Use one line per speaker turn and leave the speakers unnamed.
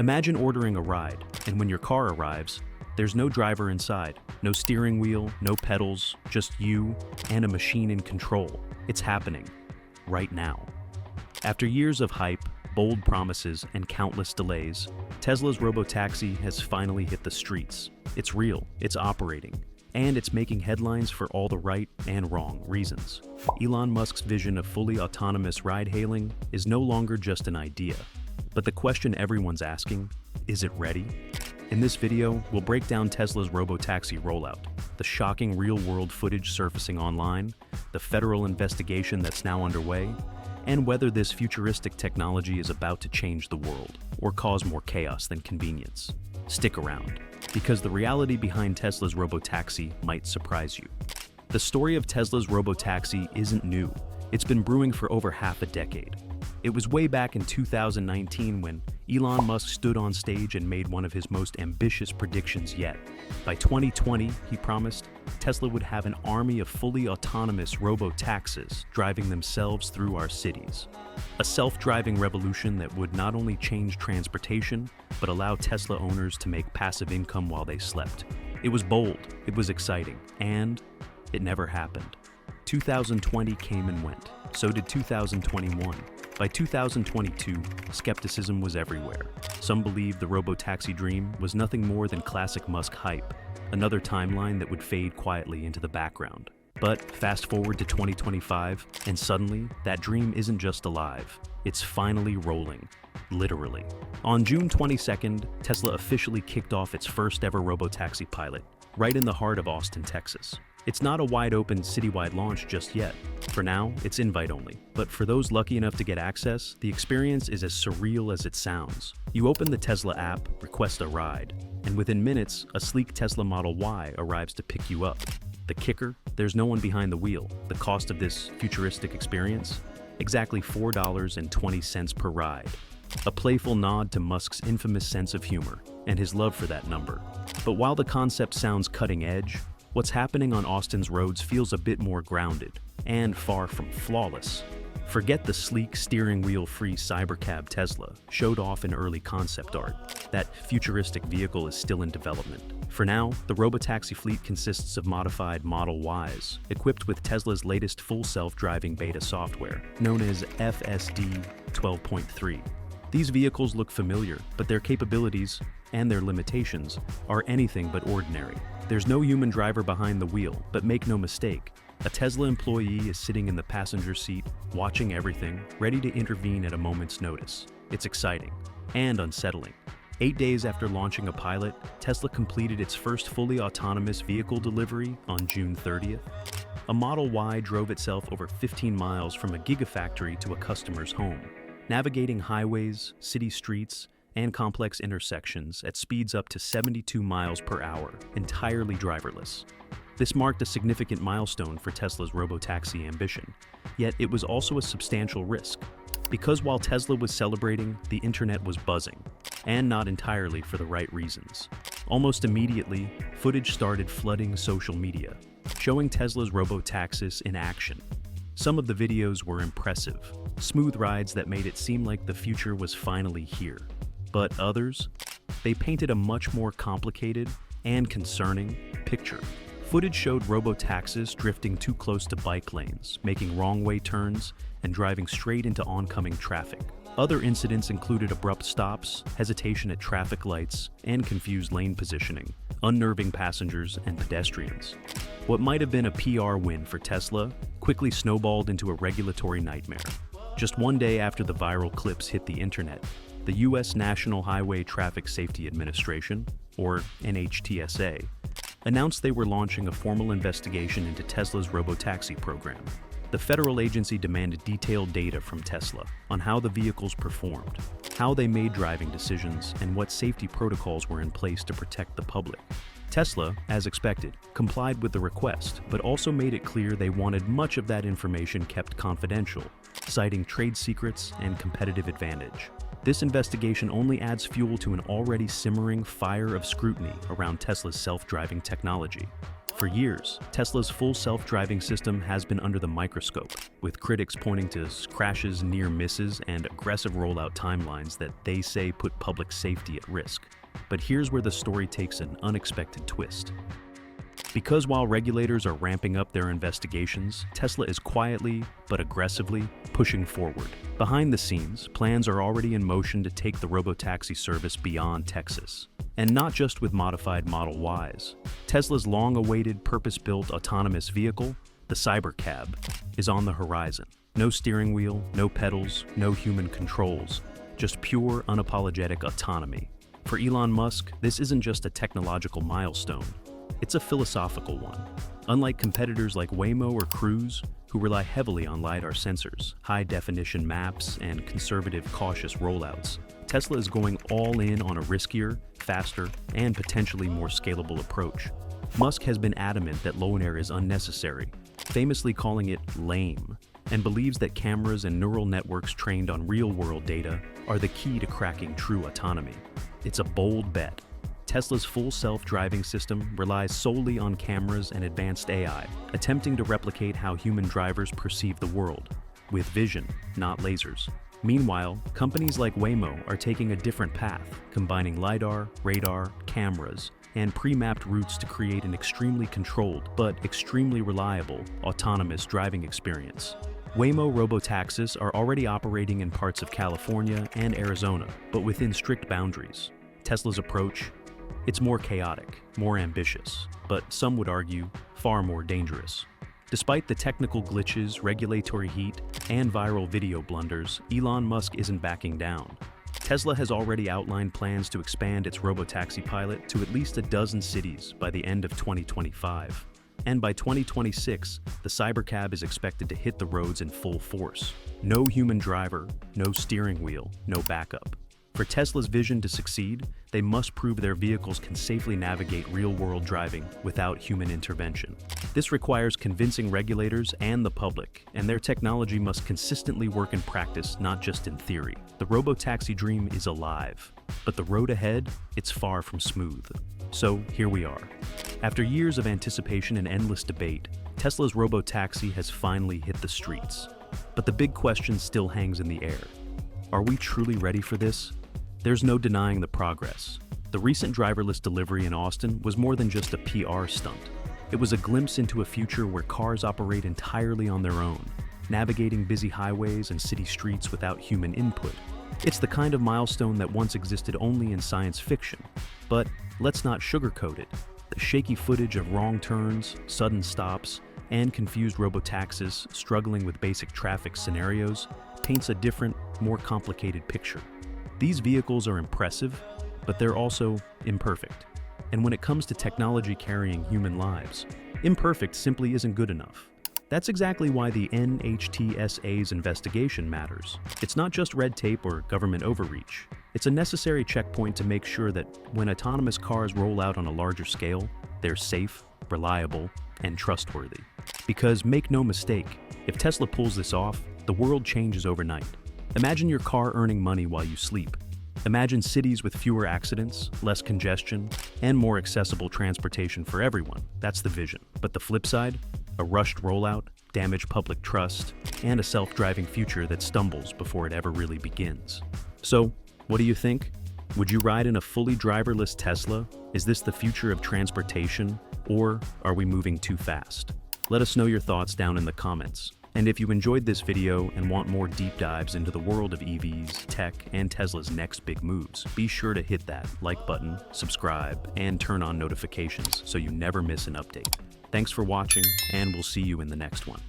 Imagine ordering a ride, and when your car arrives, there's no driver inside, no steering wheel, no pedals, just you and a machine in control. It's happening, right now. After years of hype, bold promises, and countless delays, Tesla's Robotaxi has finally hit the streets. It's real, it's operating, and it's making headlines for all the right and wrong reasons. Elon Musk's vision of fully autonomous ride-hailing is no longer just an idea. But the question everyone's asking, is it ready? In this video, we'll break down Tesla's Robotaxi rollout, the shocking real-world footage surfacing online, the federal investigation that's now underway, and whether this futuristic technology is about to change the world or cause more chaos than convenience. Stick around, because the reality behind Tesla's Robotaxi might surprise you. The story of Tesla's Robotaxi isn't new. It's been brewing for over half a decade. It was way back in 2019 when Elon Musk stood on stage and made one of his most ambitious predictions yet. By 2020, he promised, Tesla would have an army of fully autonomous robo-taxis driving themselves through our cities. A self-driving revolution that would not only change transportation, but allow Tesla owners to make passive income while they slept. It was bold, it was exciting, and it never happened. 2020 came and went. So did 2021. By 2022, skepticism was everywhere. Some believed the robotaxi dream was nothing more than classic Musk hype, another timeline that would fade quietly into the background. But fast forward to 2025, and suddenly, that dream isn't just alive, it's finally rolling, literally. On June 22nd, Tesla officially kicked off its first ever robotaxi pilot, right in the heart of Austin, Texas. It's not a wide-open citywide launch just yet. For now, it's invite only. But for those lucky enough to get access, the experience is as surreal as it sounds. You open the Tesla app, request a ride, and within minutes, a sleek Tesla Model Y arrives to pick you up. The kicker? There's no one behind the wheel. The cost of this futuristic experience? Exactly $4.20 per ride. A playful nod to Musk's infamous sense of humor and his love for that number. But while the concept sounds cutting edge, what's happening on Austin's roads feels a bit more grounded and far from flawless. Forget the sleek steering wheel-free Cybercab Tesla showed off in early concept art. That futuristic vehicle is still in development. For now, the robotaxi fleet consists of modified Model Ys, equipped with Tesla's latest full self-driving beta software, known as FSD 12.3. These vehicles look familiar, but their capabilities and their limitations are anything but ordinary. There's no human driver behind the wheel, but make no mistake, a Tesla employee is sitting in the passenger seat, watching everything, ready to intervene at a moment's notice. It's exciting and unsettling. 8 days after launching a pilot, Tesla completed its first fully autonomous vehicle delivery on June 30th. A Model Y drove itself over 15 miles from a gigafactory to a customer's home, navigating highways, city streets, and complex intersections at speeds up to 72 miles per hour, entirely driverless. This marked a significant milestone for Tesla's robotaxi ambition, yet it was also a substantial risk. Because while Tesla was celebrating, the internet was buzzing, and not entirely for the right reasons. Almost immediately, footage started flooding social media, showing Tesla's robotaxis in action. Some of the videos were impressive, smooth rides that made it seem like the future was finally here. But others? They painted a much more complicated and concerning picture. Footage showed robotaxis drifting too close to bike lanes, making wrong-way turns, and driving straight into oncoming traffic. Other incidents included abrupt stops, hesitation at traffic lights, and confused lane positioning, unnerving passengers and pedestrians. What might have been a PR win for Tesla quickly snowballed into a regulatory nightmare. Just one day after the viral clips hit the internet, the U.S. National Highway Traffic Safety Administration, or NHTSA, announced they were launching a formal investigation into Tesla's robotaxi program. The federal agency demanded detailed data from Tesla on how the vehicles performed, how they made driving decisions, and what safety protocols were in place to protect the public. Tesla, as expected, complied with the request, but also made it clear they wanted much of that information kept confidential, citing trade secrets and competitive advantage. This investigation only adds fuel to an already simmering fire of scrutiny around Tesla's self-driving technology. For years, Tesla's full self-driving system has been under the microscope, with critics pointing to crashes, near misses, and aggressive rollout timelines that they say put public safety at risk. But here's where the story takes an unexpected twist. Because while regulators are ramping up their investigations, Tesla is quietly, but aggressively, pushing forward. Behind the scenes, plans are already in motion to take the Robotaxi service beyond Texas. And not just with modified Model Ys. Tesla's long-awaited purpose-built autonomous vehicle, the Cybercab, is on the horizon. No steering wheel, no pedals, no human controls, just pure, unapologetic autonomy. For Elon Musk, this isn't just a technological milestone. It's a philosophical one. Unlike competitors like Waymo or Cruise, who rely heavily on LiDAR sensors, high-definition maps, and conservative, cautious rollouts, Tesla is going all in on a riskier, faster, and potentially more scalable approach. Musk has been adamant that low air is unnecessary, famously calling it lame, and believes that cameras and neural networks trained on real-world data are the key to cracking true autonomy. It's a bold bet. Tesla's full self-driving system relies solely on cameras and advanced AI, attempting to replicate how human drivers perceive the world, with vision, not lasers. Meanwhile, companies like Waymo are taking a different path, combining LiDAR, radar, cameras, and pre-mapped routes to create an extremely controlled but extremely reliable autonomous driving experience. Waymo robotaxis are already operating in parts of California and Arizona, but within strict boundaries. Tesla's approach? It's more chaotic, more ambitious, but some would argue, far more dangerous. Despite the technical glitches, regulatory heat, and viral video blunders, Elon Musk isn't backing down. Tesla has already outlined plans to expand its robotaxi pilot to at least a dozen cities by the end of 2025. And by 2026, the Cybercab is expected to hit the roads in full force. No human driver, no steering wheel, no backup. For Tesla's vision to succeed, they must prove their vehicles can safely navigate real-world driving without human intervention. This requires convincing regulators and the public, and their technology must consistently work in practice, not just in theory. The robotaxi dream is alive, but the road ahead, it's far from smooth. So here we are. After years of anticipation and endless debate, Tesla's robotaxi has finally hit the streets. But the big question still hangs in the air. Are we truly ready for this? There's no denying the progress. The recent driverless delivery in Austin was more than just a PR stunt. It was a glimpse into a future where cars operate entirely on their own, navigating busy highways and city streets without human input. It's the kind of milestone that once existed only in science fiction. But let's not sugarcoat it. The shaky footage of wrong turns, sudden stops, and confused robotaxis struggling with basic traffic scenarios paints a different, more complicated picture. These vehicles are impressive, but they're also imperfect. And when it comes to technology carrying human lives, imperfect simply isn't good enough. That's exactly why the NHTSA's investigation matters. It's not just red tape or government overreach. It's a necessary checkpoint to make sure that when autonomous cars roll out on a larger scale, they're safe, reliable, and trustworthy. Because make no mistake, if Tesla pulls this off, the world changes overnight. Imagine your car earning money while you sleep. Imagine cities with fewer accidents, less congestion, and more accessible transportation for everyone. That's the vision. But the flip side? A rushed rollout, damaged public trust, and a self-driving future that stumbles before it ever really begins. So, what do you think? Would you ride in a fully driverless Tesla? Is this the future of transportation, or are we moving too fast? Let us know your thoughts down in the comments. And if you enjoyed this video and want more deep dives into the world of EVs, tech, and Tesla's next big moves, be sure to hit that like button, subscribe, and turn on notifications so you never miss an update. Thanks for watching, and we'll see you in the next one.